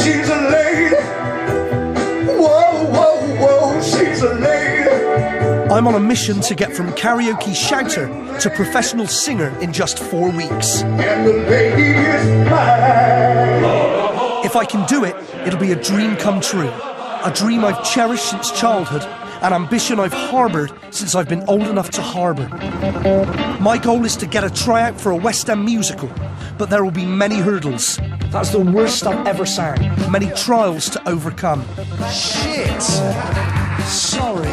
she's a lady. Whoa, whoa, whoa, she's a lady. I'm on a mission to get from karaoke shouter to professional singer in just 4 weeks. And the lady is mine. If I can do it, it'll be a dream come true. A dream I've cherished since childhood, an ambition I've harboured since I've been old enough to harbour. My goal is to get a tryout for a West End musical, but there will be many hurdles. That's the worst I've ever sang. Many trials to overcome. Shit! Sorry.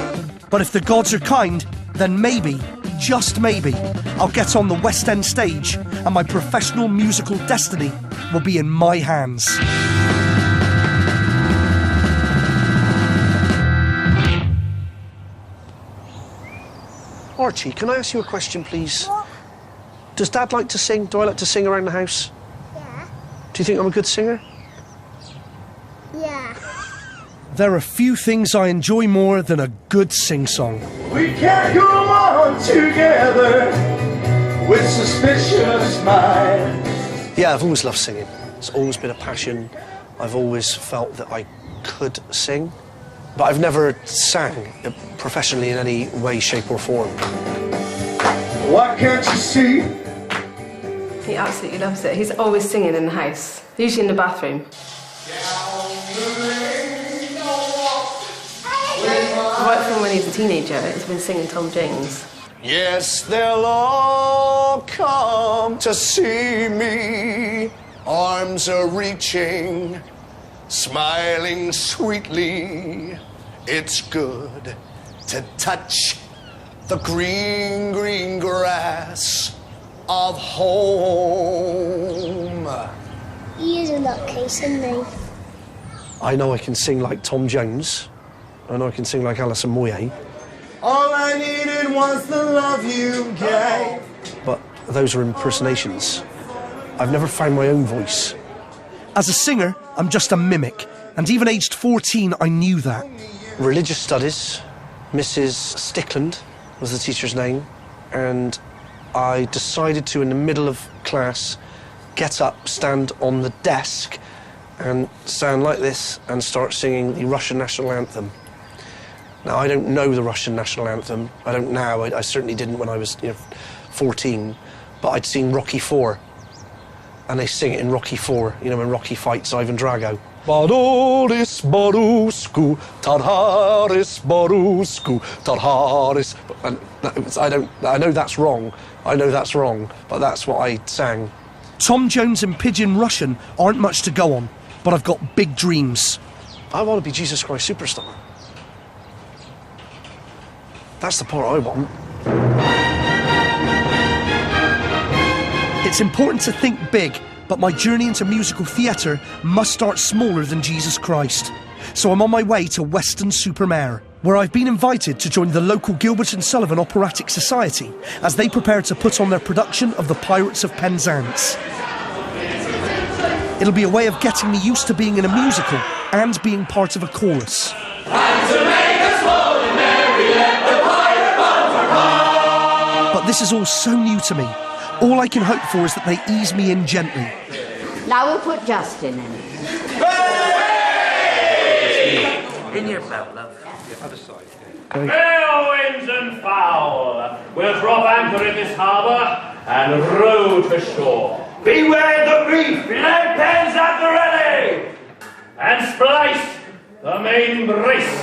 But if the gods are kind, then maybe, just maybe, I'll get on the West End stage and my professional musical destiny will be in my hands. Archie, can I ask you a question, please? What? Does Dad like to sing? Do I like to sing around the house? Yeah. Do you think I'm a good singer? Yeah. There are few things I enjoy more than a good sing-song. We can't go on together with suspicious minds. Yeah, I've always loved singing. It's always been a passion. I've always felt that I could sing, but I've never sang professionally in any way, shape or form. Why can't you see? He absolutely loves it. He's always singing in the house, usually in the bathroom. Right from when he was a teenager, he's been singing Tom Jones. Yes, they'll all come to see me. Arms are reaching, smiling sweetly. It's good to touch the green, green grass of home. He is a nutcase, isn't he? I know I can sing like Tom Jones. I know I can sing like Alison Moyet. All I needed was the love you gave. But those are impersonations. I've never found my own voice. As a singer, I'm just a mimic, and even aged 14, I knew that. Religious studies, Mrs. Stickland was the teacher's name, and I decided to, in the middle of class, get up, stand on the desk, and stand like this and start singing the Russian national anthem. Now, I don't know the Russian national anthem. I don't now. I certainly didn't when I was 14, but I'd seen Rocky IV, and they sing it in Rocky IV, when Rocky fights Ivan Drago. Badoris Borusku, Tarharis Borusku, Tarharis. And I know that's wrong. I know that's wrong, but that's what I sang. Tom Jones and Pidgin Russian aren't much to go on, but I've got big dreams. I want to be Jesus Christ Superstar. That's the part I want. It's important to think big, but my journey into musical theatre must start smaller than Jesus Christ. So I'm on my way to Weston-super-Mare, where I've been invited to join the local Gilbert and Sullivan Operatic Society as they prepare to put on their production of The Pirates of Penzance. It'll be a way of getting me used to being in a musical and being part of a chorus. But this is all so new to me. All I can hope for is that they ease me in gently. Now we'll put Justin in. In your boat, love. Other side. Fair winds and foul, we'll drop anchor in this harbour and row to shore. Beware the reef, lead pens at the ready, and splice the main brace.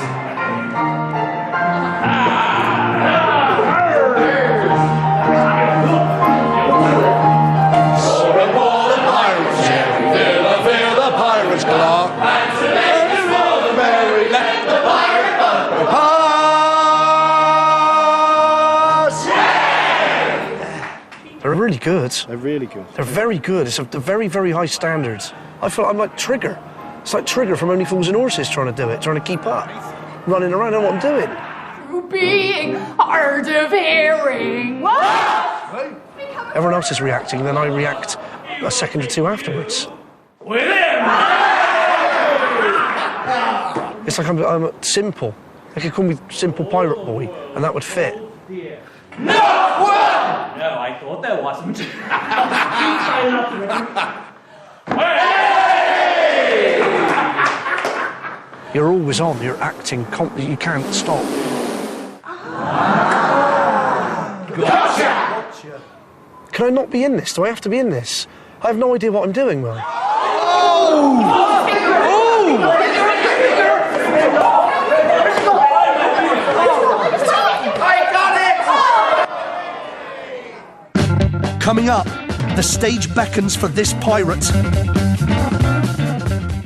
They're really good. They're really good. They're very good. It's a very, very high standards. I feel I'm like Trigger. It's like Trigger from Only Fools and Horses trying to do it, trying to keep up. Running around, I don't know what I'm doing. Through being hard of hearing. What? Everyone else is reacting, then I react a second or two afterwards. With him! It's like I'm simple. They could call me Simple Pirate Boy, and that would fit. No! What? No, I thought there wasn't. Hey! You're always on, you're acting, you can't stop. Gotcha! Can I not be in this? Do I have to be in this? I have no idea what I'm doing, Will. Coming up, the stage beckons for this pirate.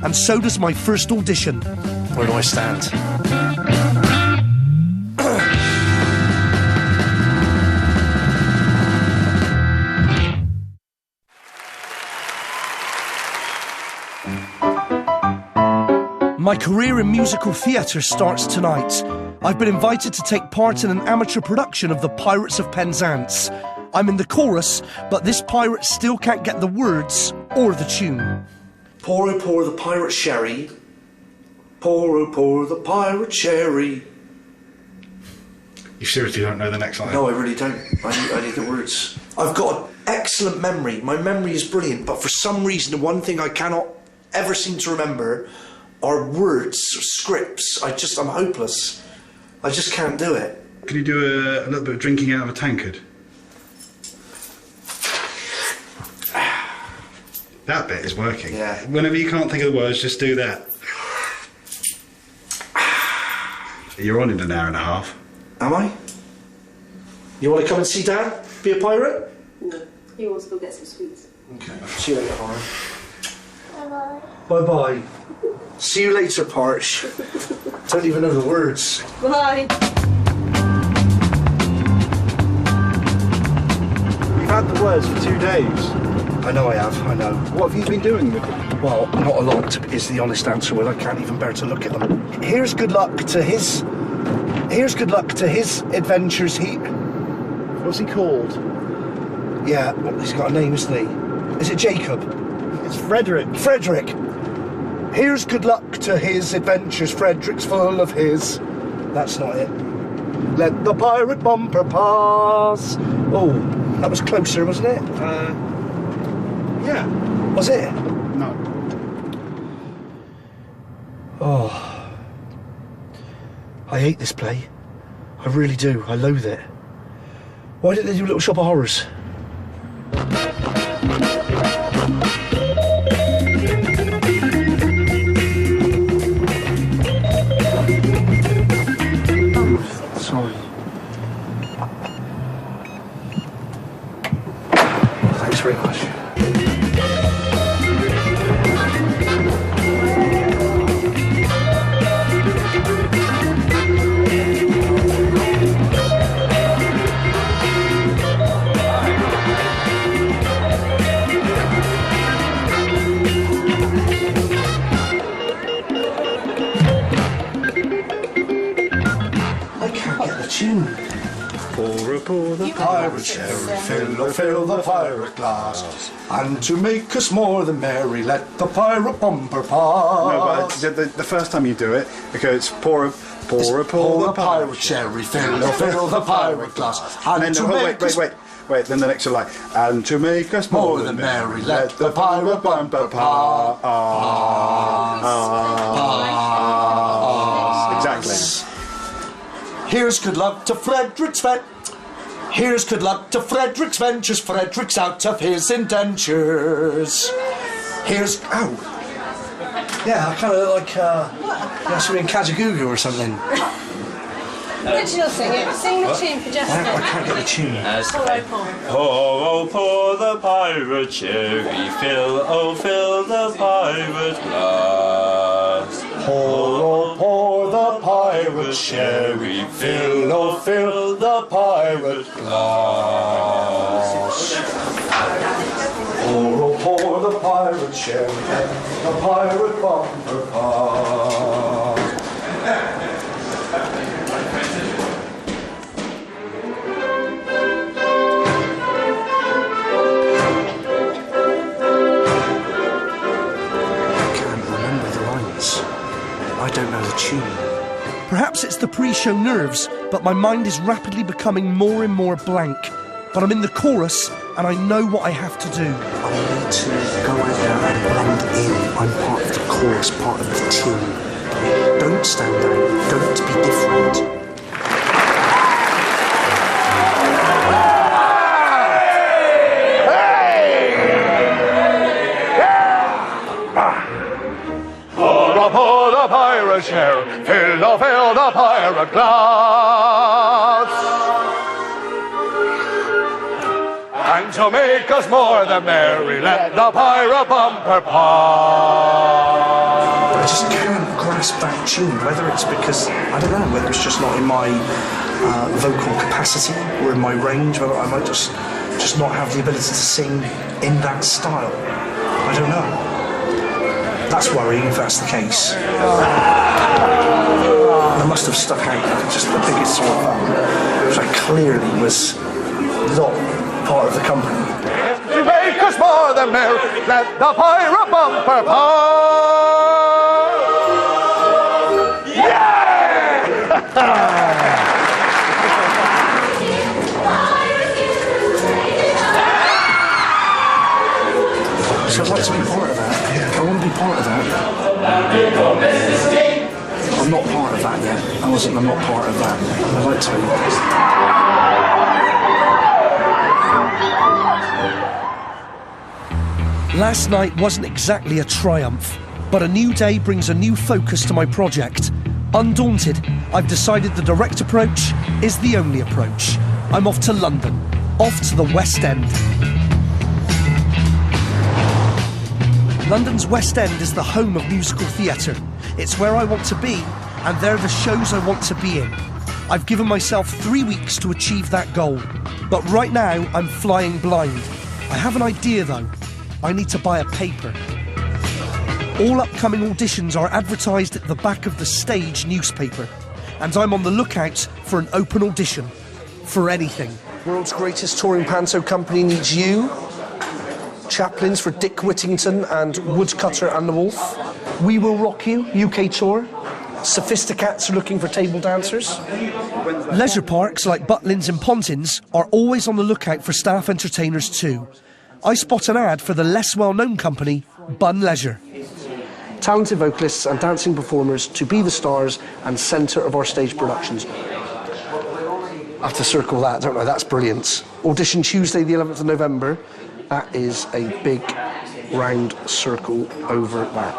And so does my first audition. Where do I stand? My career in musical theatre starts tonight. I've been invited to take part in an amateur production of The Pirates of Penzance. I'm in the chorus, but this pirate still can't get the words or the tune. Pour, oh, pour the pirate sherry. Pour, oh, pour the pirate sherry. You seriously don't know the next line? No, I really don't. I need the words. I've got an excellent memory. My memory is brilliant, but for some reason, the one thing I cannot ever seem to remember are words, scripts. I'm hopeless. I just can't do it. Can you do a little bit of drinking out of a tankard? That bit is working. Yeah. Whenever you can't think of the words, just do that. You're on in an hour and a half. Am I? You want to come and see Dad? Be a pirate? No, he wants to go get some sweets. Okay. See you later, Hara. Bye-bye. Bye-bye. See you later, Parch. Don't even know the words. Bye. You've had the words for 2 days. I know I have, I know. What have you been doing with them? Well, not a lot is the honest answer, Will. I can't even bear to look at them. Here's good luck to his adventures. What's he called? Yeah, well, he's got a name, isn't he? Is it Jacob? It's Frederick. Frederick. Here's good luck to his adventures. Frederick's full of his. That's not it. Let the pirate bumper pass. Oh, that was closer, wasn't it? Yeah. Was it? No. Oh. I hate this play. I really do. I loathe it. Why didn't they do Little Shop of Horrors? Sorry. Thanks very much. Tune. Pour the Pirate sherry, fill the pirate glass. And to make us more than merry, let the pirate bumper pass. No, but the first time you do it, because pour the pirate sherry, fill the pirate glass. And to make us Wait, then the next line. And to make us more than merry, let the pirate bumper pass. Exactly. Here's good luck to Frederick's Here's good luck to Frederick's ventures. Frederick's out of his indentures. Here's Yeah, I kind of like something in Kajagoogoo or something. Original sing it. Sing the tune for Justin. I can't get the tune. Pour the pirate sherry, fill the pirate glass. pour the pirate sherry, fill the pirate glass. Pour the pirate sherry, the pirate bumper pass. I don't know the tune. Perhaps it's the pre-show nerves, but my mind is rapidly becoming more and more blank. But I'm in the chorus, and I know what I have to do. I need to go out there and blend in. I'm part of the chorus, part of the tune. Don't stand out. Don't be different. Pour the pirate share, fill the pirate glass. And to make us more than merry, let the pirate bumper pass. I just can't grasp that tune, whether it's because, I don't know, whether it's just not in my vocal capacity or in my range, whether I might just not have the ability to sing in that style. I don't know. That's worrying if that's the case. I must have stuck out just the biggest sore thumb, which I clearly was not part of the company. To make us more than merry, let the pirate bumper pass. Yeah! So I'd like to be part of that. I want to be part of that. I'm not part of that yet. I'm not part of that. I'd like to be. Last night wasn't exactly a triumph, but a new day brings a new focus to my project. Undaunted, I've decided the direct approach is the only approach. I'm off to London, off to the West End. London's West End is the home of musical theatre. It's where I want to be, and they're the shows I want to be in. I've given myself 3 weeks to achieve that goal, but right now I'm flying blind. I have an idea though. I need to buy a paper. All upcoming auditions are advertised at the back of the Stage newspaper, and I'm on the lookout for an open audition for anything. World's greatest touring panto company needs you. Chaplains for Dick Whittington and Woodcutter and the Wolf. We Will Rock You, UK tour. Sophisticats are looking for table dancers. Leisure parks like Butlins and Pontins are always on the lookout for staff entertainers too. I spot an ad for the less well-known company, Bun Leisure. Talented vocalists and dancing performers to be the stars and centre of our stage productions. I have to circle that, don't I? That's brilliant. Audition Tuesday the 11th of November. That is a big round circle over that.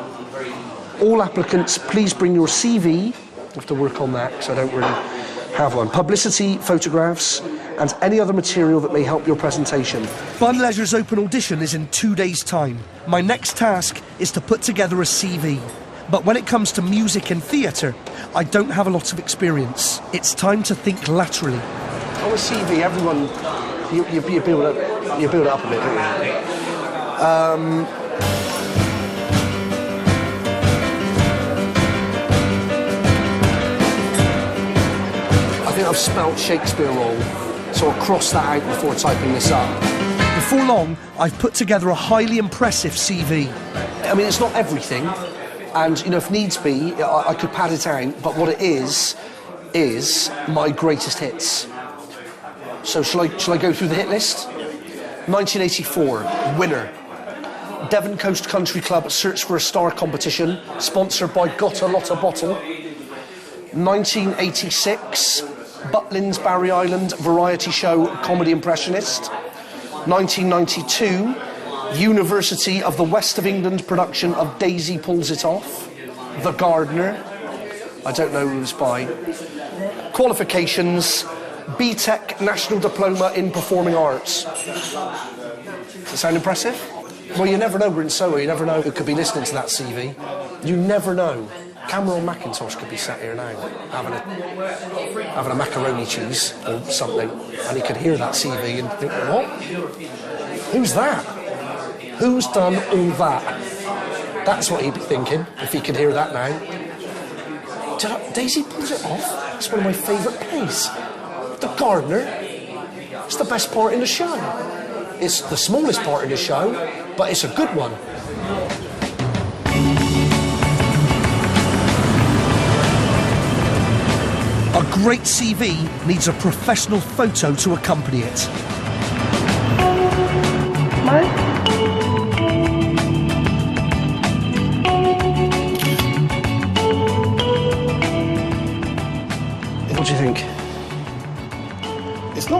All applicants, please bring your CV. I have to work on that because I don't really have one. Publicity, photographs, and any other material that may help your presentation. Bun Leisure's open audition is in 2 days' time. My next task is to put together a CV. But when it comes to music and theatre, I don't have a lot of experience. It's time to think laterally. On a CV, everyone, you build it up a bit, don't you? I think I've spelt Shakespeare wrong, so I'll cross that out before typing this up. Before long, I've put together a highly impressive CV. I mean, it's not everything, and, you know, if needs be, I could pad it out, but what it is my greatest hits. So shall I go through the hit list? 1984, winner. Devon Coast Country Club Search for a Star competition, sponsored by Got a Lot of Bottle. 1986, Butlins Barry Island variety show Comedy Impressionist. 1992, University of the West of England production of Daisy Pulls It Off. The Gardener. I don't know who it was by. Qualifications, BTEC National Diploma in Performing Arts. Does that sound impressive? Well, you never know, we're in Soho, you never know who could be listening to that CV. You never know. Cameron McIntosh could be sat here now, having a macaroni cheese or something, and he could hear that CV and think, what? Who's that? Who's done all that? That's what he'd be thinking, if he could hear that now. Daisy Pulls It Off? It's one of my favourite plays. The Gardener. It's the best part in the show. It's the smallest part in the show, but it's a good one. A great CV needs a professional photo to accompany it.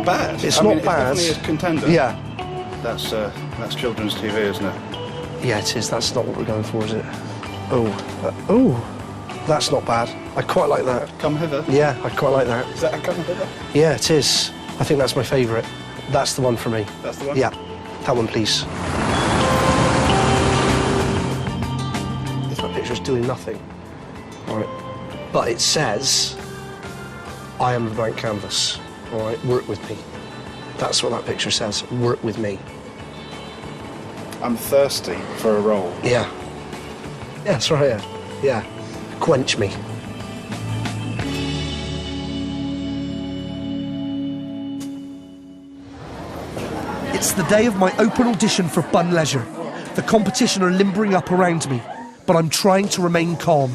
not bad. It's I not mean, bad. It's definitely a contender. Yeah. That's children's TV, isn't it? Yeah, it is. That's not what we're going for, is it? Oh, that's not bad. I quite like that. Come Hither? Yeah, I quite like that. Is that a Come Hither? Yeah, it is. I think that's my favourite. That's the one for me. That's the one? Yeah, that one, please. That picture's doing nothing. All right. But it says, I am the blank canvas. All right, work with me. That's what that picture says, work with me. I'm thirsty for a role. Yeah. Yeah, that's right, yeah. Yeah. Quench me. It's the day of my open audition for Bun Leisure. The competition are limbering up around me, but I'm trying to remain calm.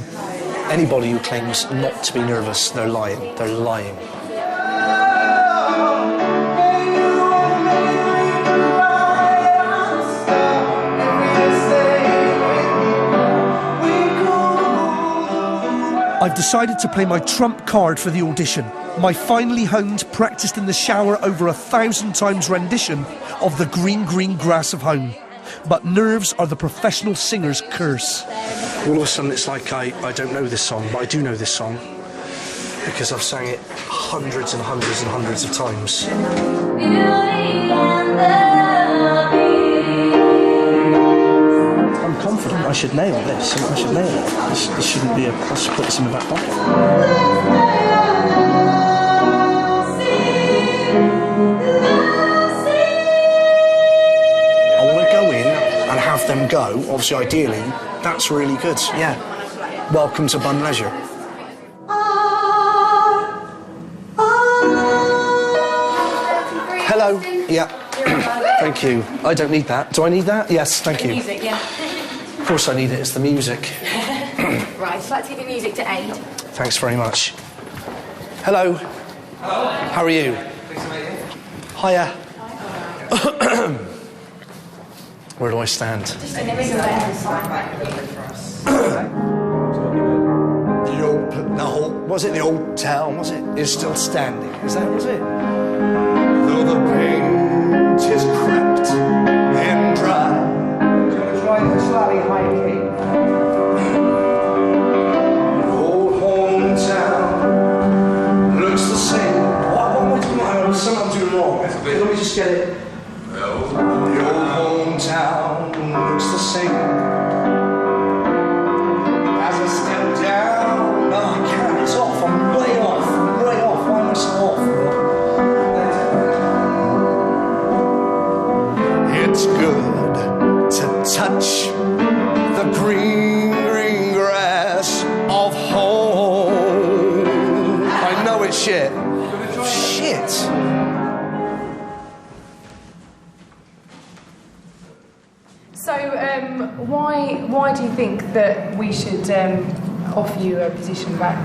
Anybody who claims not to be nervous, they're lying. They're lying. I've decided to play my trump card for the audition. My finely honed, practiced in the shower over 1,000 times rendition of the green, green grass of home. But nerves are the professional singer's curse. All of a sudden it's like I don't know this song, but I do know this song because I've sang it hundreds and hundreds and hundreds of times. I'm confident I should nail this. I should nail it. This shouldn't be I should put this in the back pocket. Have them go, obviously ideally, that's really good, yeah. Welcome to Bun Leisure. Hello, yeah, thank you. I don't need that. Do I need that? Yes, thank you. Music, yeah. Of course I need it, it's the music. Right, I'd like to give you music to 8. Thanks very much. Hello. Hello. How are you? Hiya. Where do I stand? Just in the middle The old town, was it? Is still standing. Was it? Though the paint is cracked and dry. Slightly high key. Old hometown looks the same. Something too long. Let me just get it. The old hometown looks the same. As I step down, No, I can't. It's off. I'm way off. Why am I so off? it's good to touch the green, green grass of home. I know it's shit. Shit. So, why do you think that we should offer you a position back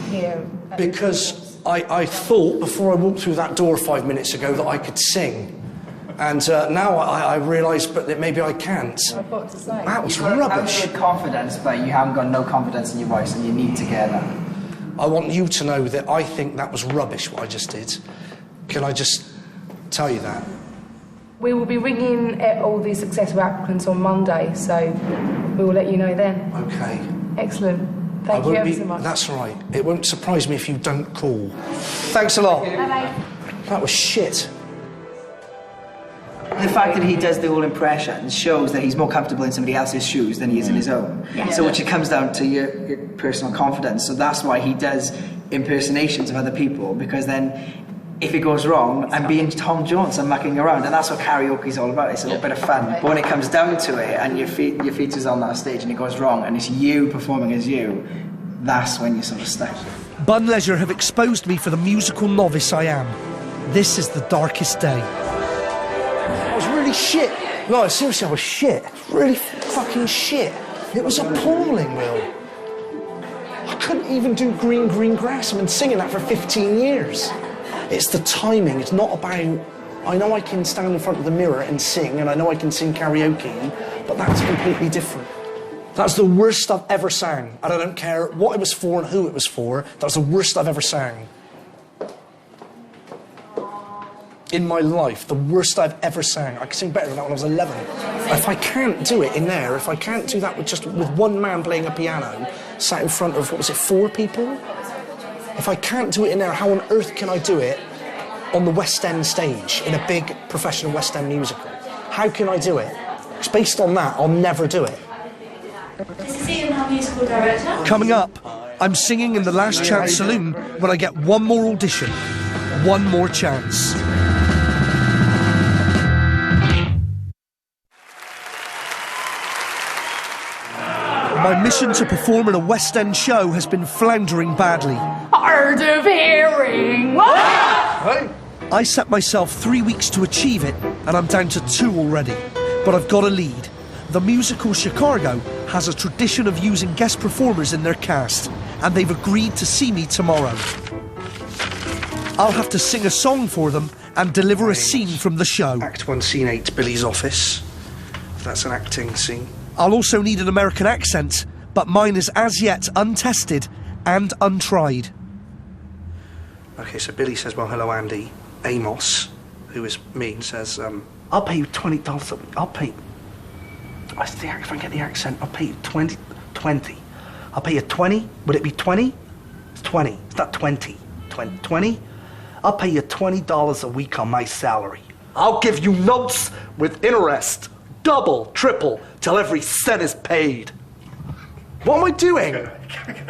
here? Because I thought before I walked through that door 5 minutes ago that I could sing. And now I realise that maybe I can't. I've got to say. That was You've got rubbish. a confidence, but you haven't got no confidence in your voice, and you need to get that. I want you to know that I think that was rubbish what I just did. Can I just tell you that? We will be ringing all the successful applicants on Monday, so we will let you know then. Okay. Excellent. Thank you ever so much. That's all right. It won't surprise me if you don't call. Thanks a lot. Bye-bye. That was shit. The fact that he does the whole impression shows that he's more comfortable in somebody else's shoes than he is in his own. Yeah. So which it comes down to your personal confidence. So that's why he does impersonations of other people, because then if it goes wrong, I'm being Tom Jones, I'm mucking around, and that's what karaoke's all about. It's a little bit of fun. But when it comes down to it, and your feature's on that stage, and it goes wrong, and it's you performing as you, that's when you're sort of stuck. Bun Leisure have exposed me for the musical novice I am. This is the darkest day. I was really shit. No, seriously, I was shit. Really fucking shit. It was appalling, Will. I couldn't even do Green, Green Grass. I've been singing that for 15 years. It's the timing. It's not about... I know I can stand in front of the mirror and sing, and I know I can sing karaoke, but that's completely different. That's the worst I've ever sang, and I don't care what it was for and who it was for. That was the worst I've ever sang. in my life, the worst I've ever sang. I could sing better than that when I was 11. If I can't do it in there, if I can't do that with one man playing a piano, sat in front of, 4 people? If I can't do it in there, how on earth can I do it on the West End stage, in a big professional West End musical? How can I do it? Because based on that, I'll never do it. This is Ian, our musical director. Coming up, I'm singing in the Last Chance Saloon when I get one more audition, one more chance. My mission to perform in a West End show has been floundering badly. Hard of hearing. What? I set myself 3 weeks to achieve it, and I'm down to 2 already. But I've got a lead. The musical Chicago has a tradition of using guest performers in their cast, and they've agreed to see me tomorrow. I'll have to sing a song for them and deliver a scene from the show. Act 1, Scene 8, Billy's office. That's an acting scene. I'll also need an American accent, but mine is as yet untested and untried. Okay, so Billy says, well, hello, Andy. Amos, who is me, says, I'll pay you $20 a week. I'll pay... If I can get the accent, I'll pay you 20. I'll pay you 20. Would it be 20? It's 20. It's not 20. 20? I'll pay you $20 a week on my salary. I'll give you notes with interest. Double, triple, till every cent is paid. What am I doing?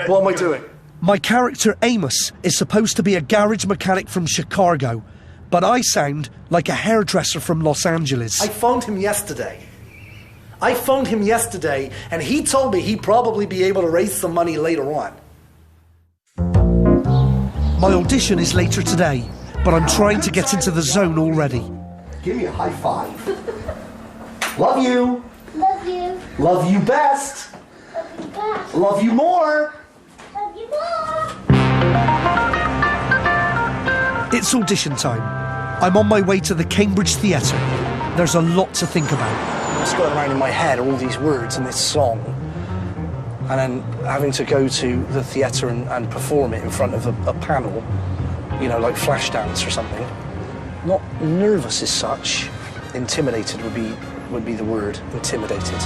What am I doing? My character Amos is supposed to be a garage mechanic from Chicago, but I sound like a hairdresser from Los Angeles. I phoned him yesterday, and he told me he'd probably be able to raise some money later on. My audition is later today, but I'm trying to get into the zone already. Give me a high five. Love you. Love you. Love you best. Love you best. Love you more. Love you more. It's audition time. I'm on my way to the Cambridge Theatre. There's a lot to think about. What's going around in my head are all these words in this song, and then having to go to the theatre and perform it in front of a panel, you know, like Flashdance or something. Not nervous as such. Intimidated would be the word. Intimidated.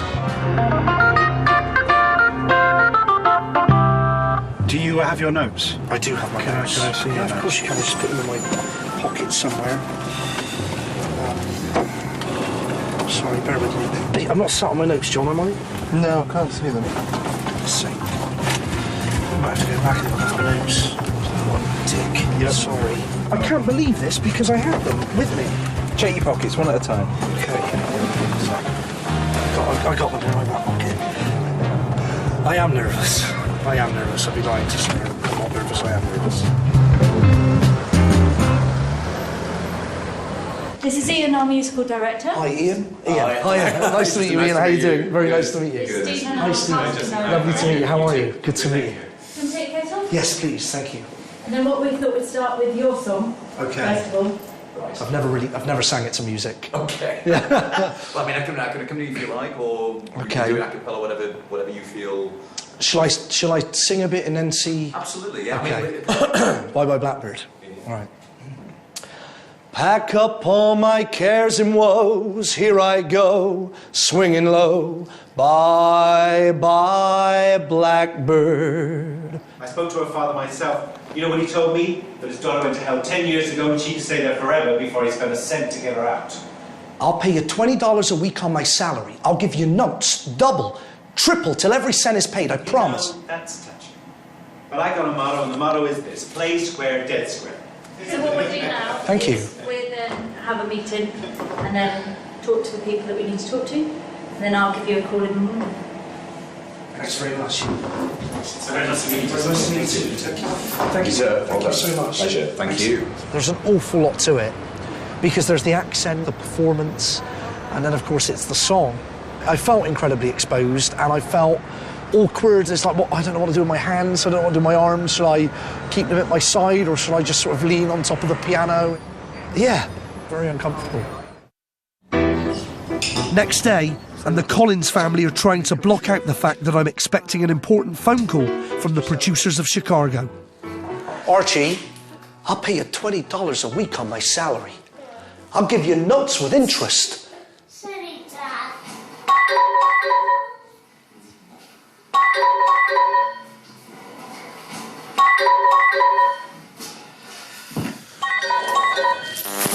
Do you have your notes? I do have my notes. Can I see your Of notes? course you can. I just put them in my pocket somewhere. Sorry, bear with me. Hey, I'm not sat on my notes, John, am I? No, I can't see them. For God's sake. I might have to go back and look at my notes. One tick. Yep. Sorry. I can't believe this because I have them with me. Check your pockets one at a time. Okay. I got them in my back pocket. I am nervous. I'd be lying to say I'm not nervous. I am nervous. This is Ian, our musical director. Hi, Ian. Hi. Nice to meet you, Ian. How are you doing? Very nice to meet you. Stephen, Hi, Stephen. Lovely to meet you. How are you? Good to meet you. Can we take your coat off? Yes, please. Thank you. And then what we thought we'd start with your song. Okay. First of all. I've never sang it to music. Okay. Well, I mean, I can accompany if you like, or you Okay. can do it a cappella, whatever you feel. Shall I sing a bit and then see? Absolutely, yeah. Okay. Bye bye Blackbird. All right. Pack up all my cares and woes, here I go, swinging low. Bye bye Blackbird. I spoke to her father myself. You know when he told me that his daughter went to hell 10 years ago and she could stay there forever before he spent a cent to get her out. I'll pay you $20 a week on my salary. I'll give you notes, double, triple, till every cent is paid, I promise. know, that's touching. But I got a motto, and the motto is this: play square, dead square. So what we'll do now Thank you. we'll then have a meeting and then talk to the people that we need to talk to. And then I'll give you a call in the morning. Thanks very much. It's very nice to meet you. Very nice to meet you. Thank you, sir. Thank you so much. Pleasure. Thank you. There's an awful lot to it because there's the accent, the performance, and then of course it's the song. I felt incredibly exposed and I felt awkward. It's like, well, I don't know what to do with my hands, I don't know what to do with my arms. Should I keep them at my side or should I just sort of lean on top of the piano? Yeah, very uncomfortable. Next day, and the Collins family are trying to block out the fact that I'm expecting an important phone call from the producers of Chicago. Archie, I'll pay you $20 a week on my salary. I'll give you notes with interest. Sorry, Dad.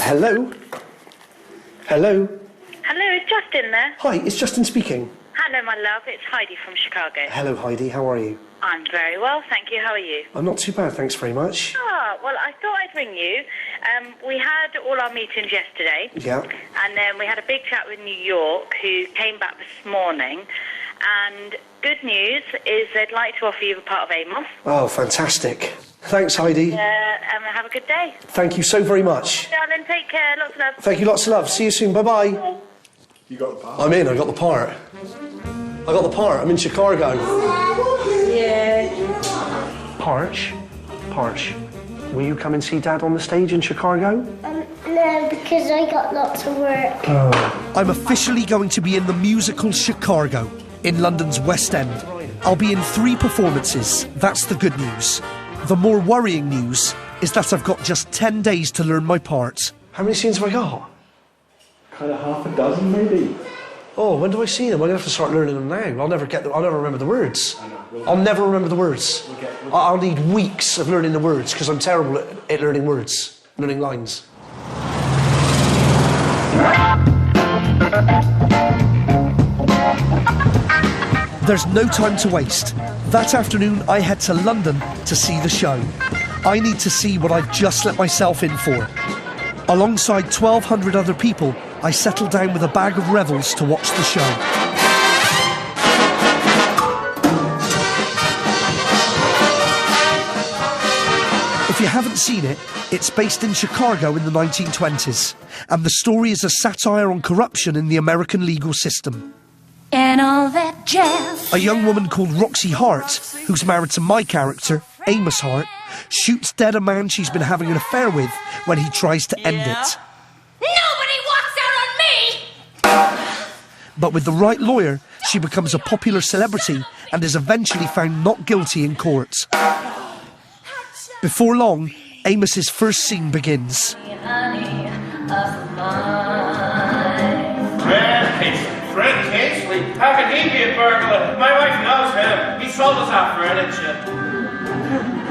Hello? Hello? Hello, is Justin there? Hi, it's Justin speaking. Hello, my love. It's Heidi from Chicago. Hello, Heidi. How are you? I'm very well, thank you. How are you? I'm not too bad, thanks very much. Ah, well, I thought I'd ring you. We had all our meetings yesterday. Yeah. And then we had a big chat with New York, who came back this morning. And good news is they'd like to offer you a part of Amos. Oh, fantastic. Thanks, Heidi. Have a good day. Thank you so very much. Darling, take care. Lots of love. Thank you, lots of love. See you soon. Bye-bye. You got the part? I'm in. I got the part. I got the part. I'm in Chicago. Yeah. Parch? Parch, will you come and see Dad on the stage in Chicago? No, because I got lots of work. Oh. I'm officially going to be in the musical Chicago in London's West End. I'll be in 3 performances. That's the good news. The more worrying news is that I've got just 10 days to learn my part. How many scenes have I got? Kind of half a dozen, maybe. Oh, when do I see them? I'm going to have to start learning them now. I'll never remember the words. I'll never remember the words. I'll need weeks of learning the words because I'm terrible at learning words, learning lines. There's no time to waste. That afternoon, I head to London to see the show. I need to see what I've just let myself in for. Alongside 1,200 other people, I settle down with a bag of revels to watch the show. If you haven't seen it, it's based in Chicago in the 1920s, and the story is a satire on corruption in the American legal system. And all that jazz. A young woman called Roxy Hart, who's married to my character, Amos Hart, shoots dead a man she's been having an affair with when he tries to end it. Nobody walks out on me! But with the right lawyer, she becomes a popular celebrity and is eventually found not guilty in court. Before long, Amos's first scene begins. Fred Casely, how can he be a burglar? My wife knows him. He sold us our furniture.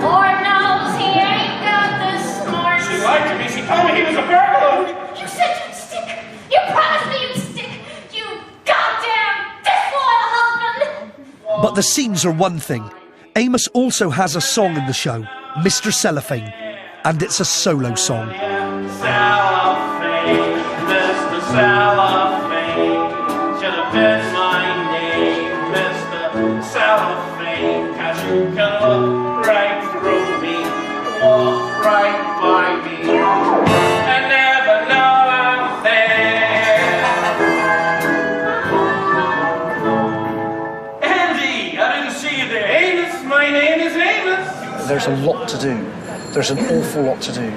Lord knows he ain't got the smarts. She lied to me. She told me he was a burglar. You said you'd stick. You promised me you'd stick. You goddamn disloyal husband. But the scenes are one thing. Amos also has a song in the show, Mr. Cellophane, and it's a solo song. Cellophane, Mr. Cellophane. Should have been my name, Mr. Cellophane. 'Cause you can look right through me, walk right by me, and never know I'm there. Andy, I didn't see you there. Amos, my name is Amos. There's a lot to do. There's an awful lot to do.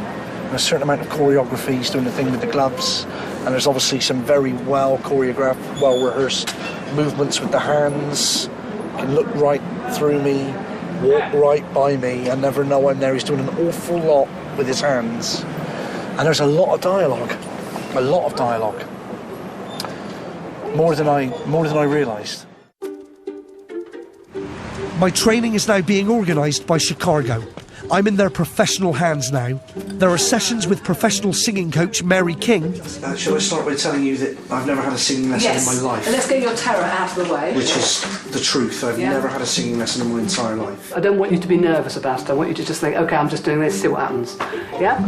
There's a certain amount of choreography. He's doing the thing with the gloves. And there's obviously some very well choreographed, well rehearsed movements with the hands. He can look right through me, walk right by me, and never know I'm there. He's doing an awful lot with his hands. And there's a lot of dialogue. A lot of dialogue. More than I realised. My training is now being organised by Chicago. I'm in their professional hands now. There are sessions with professional singing coach Mary King. Shall I start by telling you that I've never had a singing lesson in my life? And let's get your terror out of the way. Which is the truth. I've never had a singing lesson in my entire life. I don't want you to be nervous about it. I want you to just think, OK, I'm just doing this, see what happens. Yeah?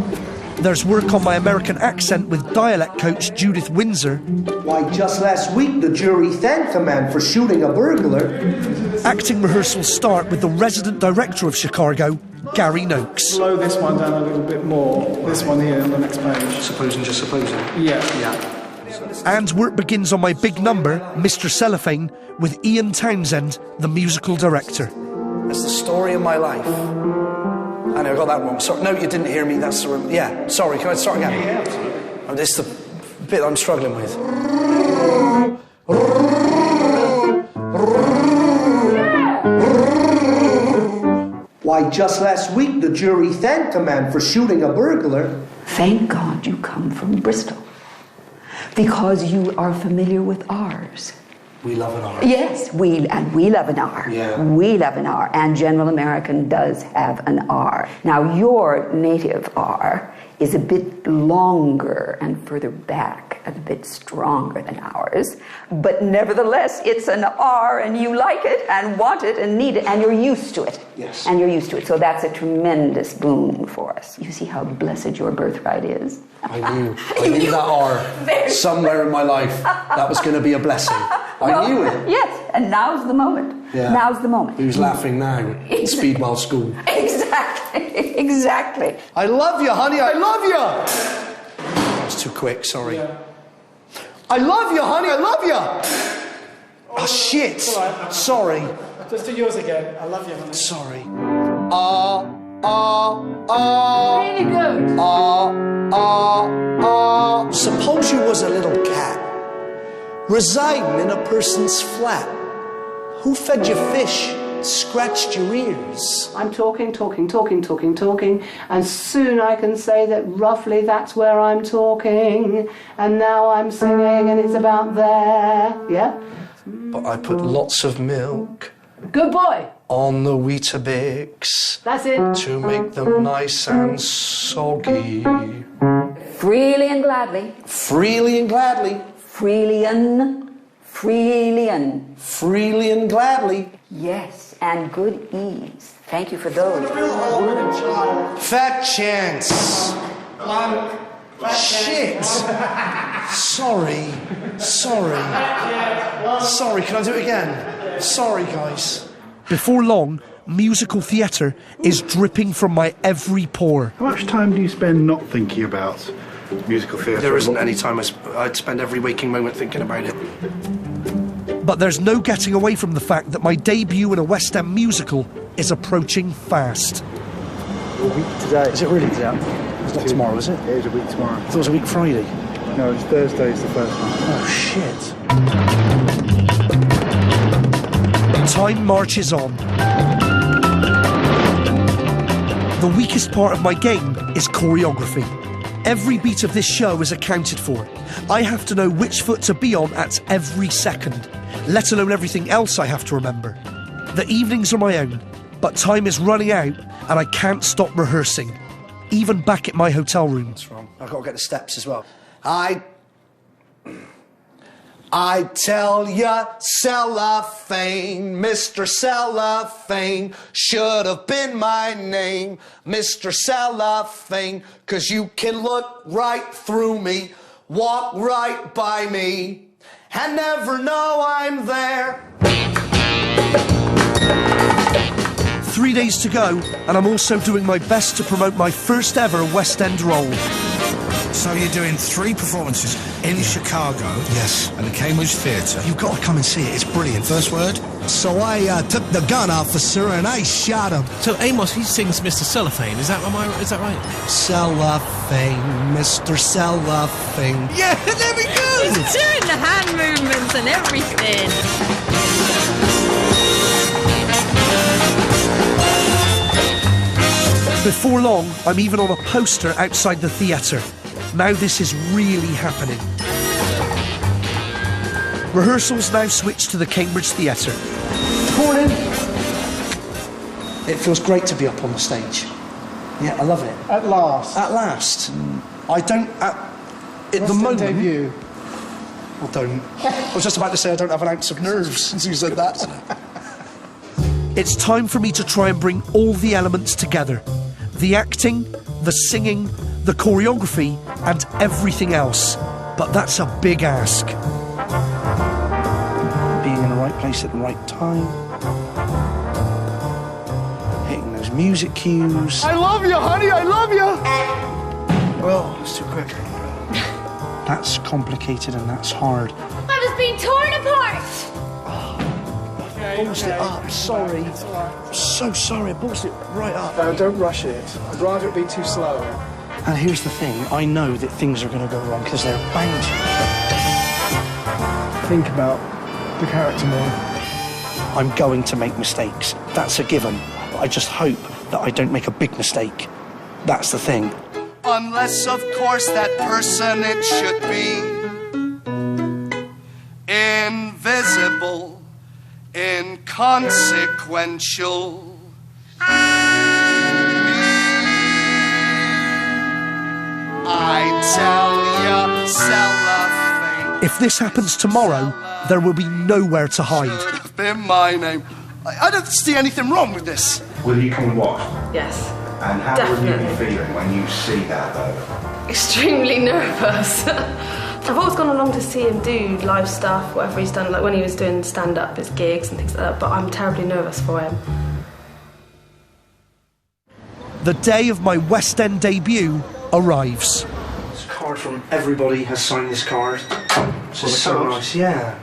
There's work on my American accent with dialect coach Judith Windsor. Why, just last week the jury thanked the man for shooting a burglar. Acting rehearsals start with the resident director of Chicago, Gary Noakes. Slow this one down a little bit more. This one here on the next page. Supposing, just supposing. Yeah. And work begins on my big number, Mr. Cellophane, with Ian Townsend, the musical director. It's the story of my life. I know I got that wrong. Sorry, no, you didn't hear me. That's the yeah. Sorry, can I start again? Yeah. Oh, this is the bit I'm struggling with. Why, just last week the jury thanked the man for shooting a burglar. Thank God you come from Bristol. Because you are familiar with R's. We love an R. Yes, we love an R. Yeah. We love an R, and General American does have an R. Now, your native R is a bit longer and further back and a bit stronger than ours, but nevertheless, it's an R, and you like it and want it and need it, and you're used to it. Yes. And you're used to it, so that's a tremendous boon for us. You see how blessed your birthright is? I knew that R somewhere in my life. That was going to be a blessing. I knew it. Yes, and now's the moment. Yeah. Now's the moment. Who's laughing now? Speedwell School. Exactly, exactly. I love you, honey, I love you! It's too quick, sorry. Yeah. I love you, honey, I love you! Oh, shit! It's all right. Sorry. Just do yours again. I love you, honey. Sorry. Really good. Suppose you was a little cat residing in a person's flat. Who fed you fish, scratched your ears? I'm talking, and soon I can say that roughly that's where I'm talking, and now I'm singing and it's about there, yeah? But I put lots of milk Good boy. on the Weetabix That's it. to make them nice and soggy. Freely and gladly. Freely and gladly. Freely and gladly. Yes, and good ease. Thank you for those. Fat chance. Shit. Sorry. Can I do it again? Sorry, guys. Before long, musical theatre is dripping from my every pore. How much time do you spend not thinking about musical theatre? There isn't any time. I'd spend every waking moment thinking about it. But there's no getting away from the fact that my debut in a West End musical is approaching fast. A week today. Is it really today? It's not tomorrow, is it? It is a week tomorrow. I thought it was a week Friday. No, it's Thursday, it's the first one. Oh, shit. Time marches on. The weakest part of my game is choreography. Every beat of this show is accounted for. I have to know which foot to be on at every second, let alone everything else I have to remember. The evenings are my own, but time is running out and I can't stop rehearsing, even back at my hotel room. That's wrong. I've got to get the steps as well. I tell ya, Cellophane, Mr. Cellophane, should have been my name, Mr. Cellophane, 'cause you can look right through me, walk right by me, and never know I'm there. 3 days to go, and I'm also doing my best to promote my first ever West End role. So you're doing 3 performances in Chicago? Yes. At the Cambridge Theatre? You've got to come and see it, it's brilliant. First word? So I took the gun officer and I shot him. So Amos, he sings Mr. Cellophane, is that right? Cellophane, Mr. Cellophane. Yeah, there we go! He's doing the hand movements and everything. Before long, I'm even on a poster outside the theatre. Now this is really happening. Rehearsals now switch to the Cambridge Theatre. Morning. It feels great to be up on the stage. Yeah, I love it. At last. At last. I don't... At the moment... Debut. I don't. I was just about to say I don't have an ounce of nerves since you said that. It's time for me to try and bring all the elements together. The acting, the singing, the choreography, and everything else. But that's a big ask. Being in the right place at the right time. Hitting those music cues. I love you, honey, I love you! Well, it's too quick. That's complicated and that's hard. I was being torn apart! Ballsed it up, sorry. So sorry, I ballsed it right up. No, don't rush it. I'd rather it be too slow. And here's the thing, I know that things are going to go wrong because they're bound to. Think about the character more. I'm going to make mistakes. That's a given. I just hope that I don't make a big mistake. That's the thing. Unless, of course, that person it should be invisible, inconsequential. I tell ya, cellophane. If this happens tomorrow, there will be nowhere to hide. Should have been my name. I don't see anything wrong with this. Will you come and watch? Yes. And how Definitely. will you be feeling when you see that, though? Extremely nervous. I've always gone along to see him do live stuff, whatever he's done, like when he was doing stand-up, his gigs and things like that, but I'm terribly nervous for him. The day of my West End debut arrives. This card from everybody has signed this card. This is so nice, yeah.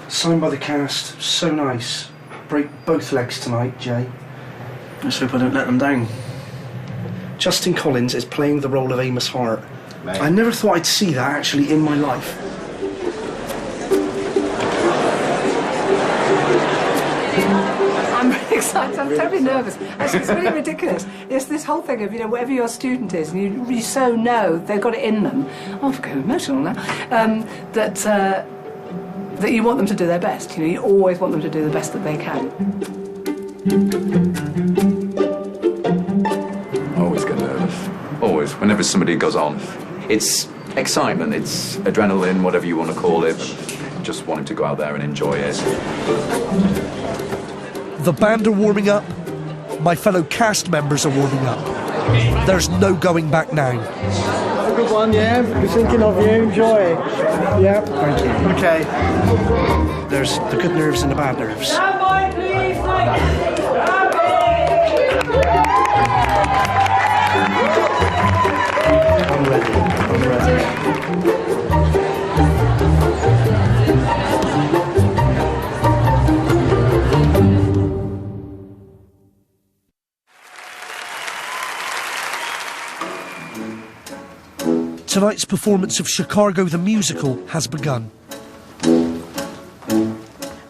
Signed by the cast, so nice. Break both legs tonight, Jay. Let's hope I don't let them down. Justin Collins is playing the role of Amos Hart. Mate. I never thought I'd see that actually in my life. I'm really excited. I'm terribly nervous. Actually, it's really ridiculous. It's this whole thing of, whatever your student is, and you so know they've got it in them. I'm getting emotional now. That you want them to do their best. You always want them to do the best that they can. Always get nervous. Always. Whenever somebody goes on. It's excitement, it's adrenaline, whatever you want to call it. Just wanting to go out there and enjoy it. The band are warming up. My fellow cast members are warming up. There's no going back now. Have a good one, yeah? We're thinking of you. Enjoy. Yeah. Thank you. Okay. There's the good nerves and the bad nerves. Stand by, please. I'm ready. I'm ready. Tonight's performance of Chicago the Musical has begun.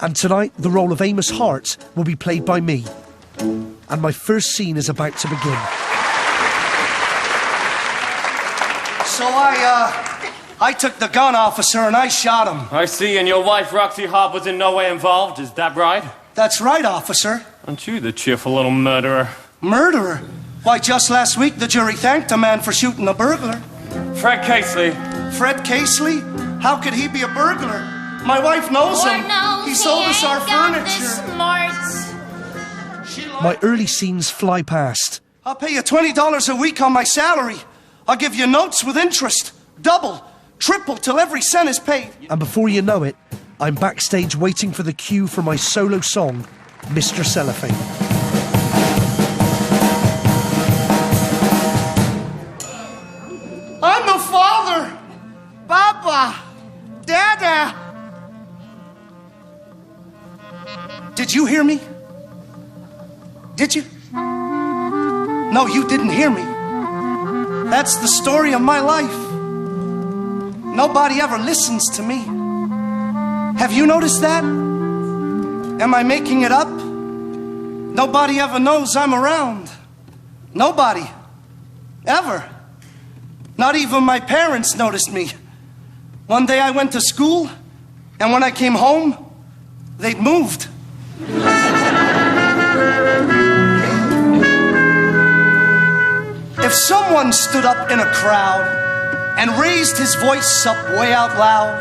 And tonight, the role of Amos Hart will be played by me. And my first scene is about to begin. So I took the gun, officer, and I shot him. I see, and your wife, Roxy Hart, was in no way involved. Is that right? That's right, officer. Aren't you the cheerful little murderer? Murderer? Why, just last week the jury thanked a man for shooting a burglar. Fred Casely. Fred Casely? How could he be a burglar? My wife knows him. He sold us our furniture. My early scenes fly past. I'll pay you $20 a week on my salary. I'll give you notes with interest. Double, triple, till every cent is paid. And before you know it, I'm backstage waiting for the cue for my solo song, Mr. Cellophane. I'm the father! Papa! Dada! Did you hear me? Did you? No, you didn't hear me. That's the story of my life. Nobody ever listens to me. Have you noticed that? Am I making it up? Nobody ever knows I'm around. Nobody. Ever. Not even my parents noticed me. One day I went to school, and when I came home, they'd moved. If someone stood up in a crowd and raised his voice up way out loud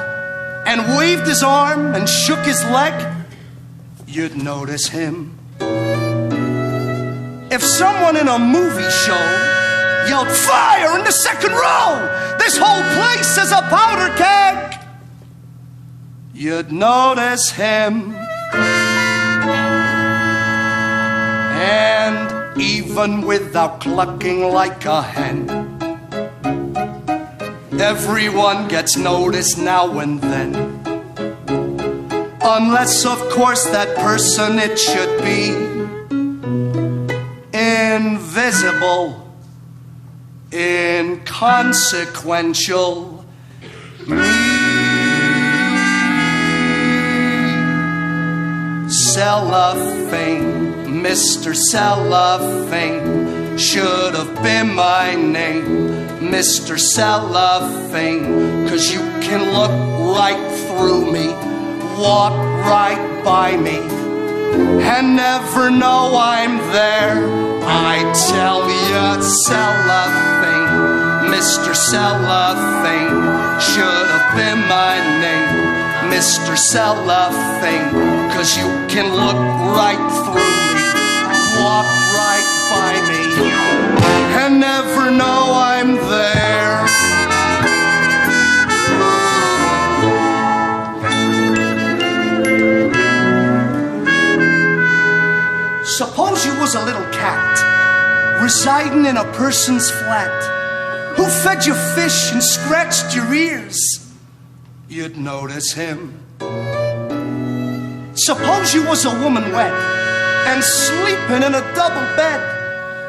and waved his arm and shook his leg, you'd notice him. If someone in a movie show yelled fire in the second row, this whole place is a powder keg, you'd notice him. And even without clucking like a hen, everyone gets noticed now and then. Unless, of course, that person, it should be invisible, inconsequential. Cellophane, Mr. Cellophane, should have been my name, Mr. Cellophane, 'cause you can look right through me walk right by me and never know I'm there. I tell you, cellophane, Mr. Cellophane should have been my name, Mr. Cellophane, 'cause you can look right through me, walk right by me, and never know I'm there. Suppose you was a little cat residing in a person's flat who fed you fish and scratched your ears. You'd notice him. Suppose you was a woman wet and sleeping in a double bed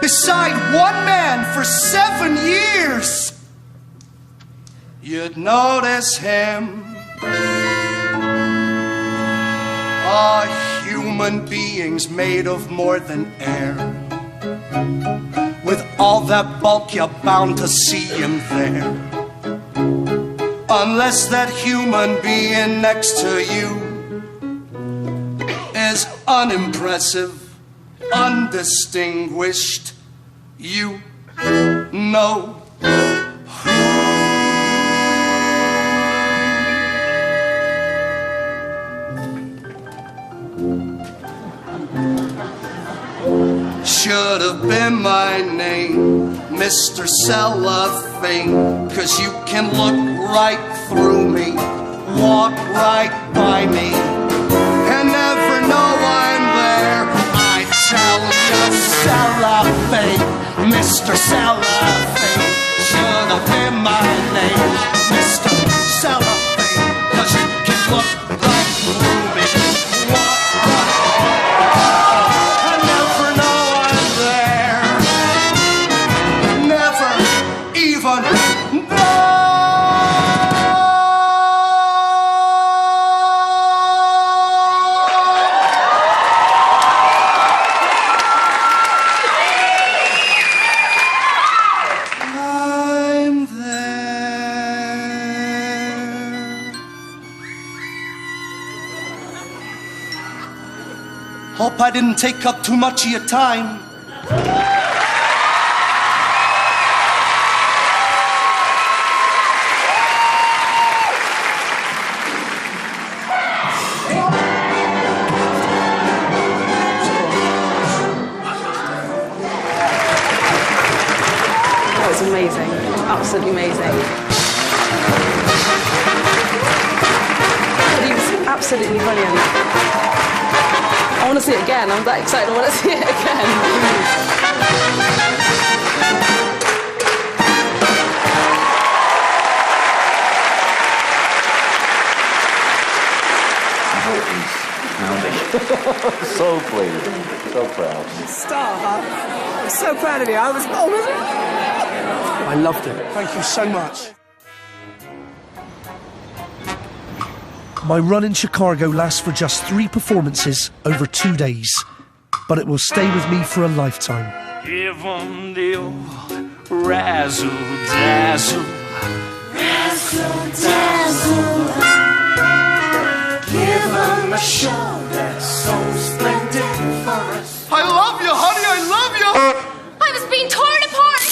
beside one man for 7 years. You'd notice him. Human beings made of more than air. With all that bulk, you're bound to see him there. Unless that human being next to you is unimpressive, undistinguished, you know. Should have been my name, Mr. Cellophane, 'cause you can look right through me, walk right by me, and never know I'm there. I tell you, Cellophane, Mr. Cellophane should have been my name, Mr. Cellophane, 'cause you can look right through me, walk right and never know I'm there. Never even know. I'm there. Hope I didn't take up too much of your time. That was amazing. Absolutely amazing. He was absolutely brilliant. I want to see it again. I'm that excited. I want to see it again. So pleased, so proud. Star, huh? I'm so proud of you. I loved it. Thank you so much. My run in Chicago lasts for just 3 performances over 2 days, but it will stay with me for a lifetime. Give 'em the old razzle dazzle. Razzle dazzle. Give 'em a show that's so splendid for us. I love you, honey, I love you! I was being torn apart!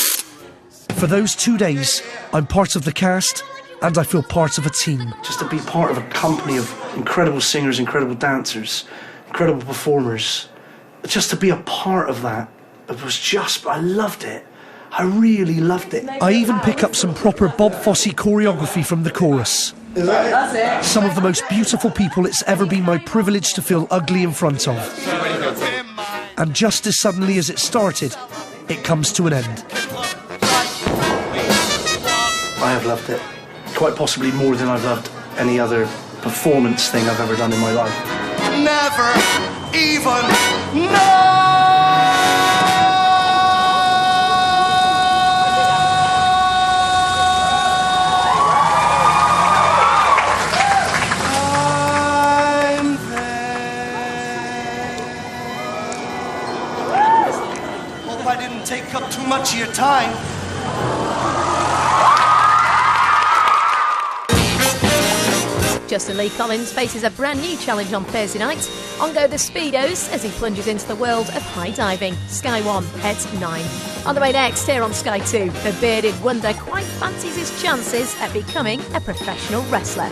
For those 2 days, I'm part of the cast and I feel part of a team. Just to be part of a company of incredible singers, incredible dancers, incredible performers, just to be a part of that, it was just, I loved it. I really loved it. I even pick up some proper Bob Fosse choreography from the chorus. That's it. Some of the most beautiful people it's ever been my privilege to feel ugly in front of. And just as suddenly as it started, it comes to an end. I have loved it. Quite possibly more than I've loved any other performance thing I've ever done in my life. Never even know. I'm there. Hope I didn't take up too much of your time. Justin Lee Collins faces a brand new challenge on Thursday night. On go the Speedos as he plunges into the world of high diving. Sky 1 at 9. On the way next, here on Sky 2, the bearded wonder quite fancies his chances at becoming a professional wrestler.